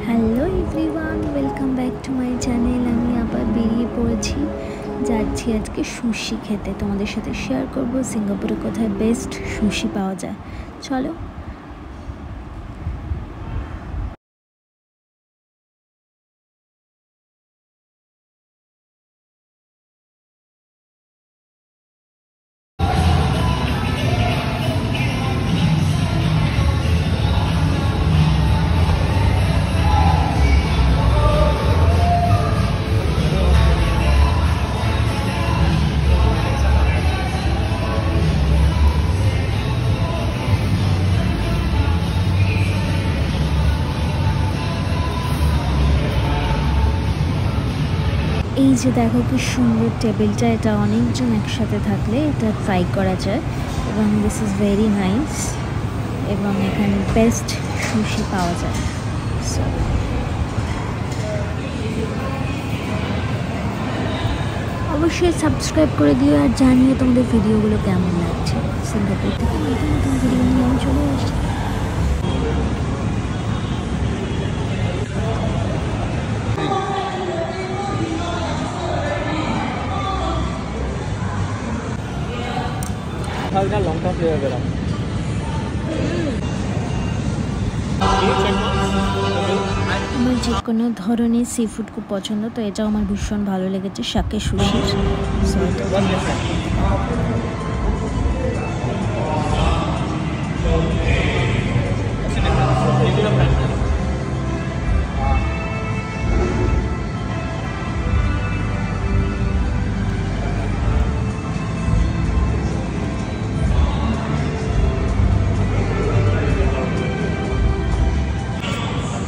Hello everyone, welcome back to my channel. আমি আবার বেরিয়ে পড়েছি, যাচ্ছি আজকে সুশি খেতে। তোমাদের সাথে শেয়ার করব সিঙ্গাপুরে কোথায় বেস্ট সুশি পাওয়া যায়। চলো। এই যে দেখো কি সুন্দর টেবিলটা, এটা অনেকজন একসাথে থাকলে এটা ট্রাই করা যায় এবং দিস ইজ ভেরি নাইস এবং এখানে বেস্ট সুশি পাওয়া যায়। সো অবশ্যই সাবস্ক্রাইব করে দিও আর জানিও তোমাদের ভিডিওগুলো কেমন লাগছে। সিঙ্গাপুর থেকে নতুন নতুন ভিডিও নিয়ে আমি চলে আসছি। হালকা লঙ্কা ফ্লেভার পেলাম। আমার যে কোনো ধরনের সি ফুড খুব পছন্দ, তো এটাও আমার ভীষণ ভালো লেগেছে, শাকে sushi. So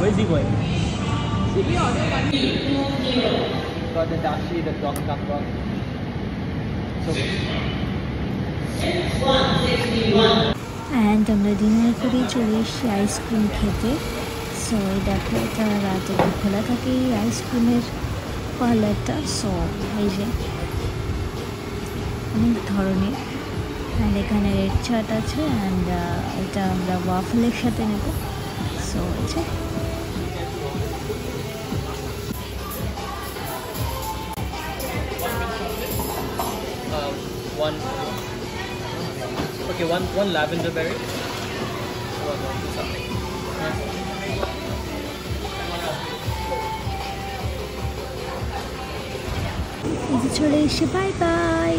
Where's he going? Got the dashi, the dog duck. So and আমরা ডিনার করে চলে এসেছি আইসক্রিম খেতে। সো এই দেখো, এটা রাতে খোলা থাকে এই আইসক্রিমের পার্লারটা। সো এই যে অনেক ধরনের, অ্যান্ড এখানে রেড চাট আছে, অ্যান্ড এটা আমরা ওয়াফলের সাথে নেব। সো আছে one. Okay, one lavender berry. Something. এই যে চলে এসে, বাই বাই।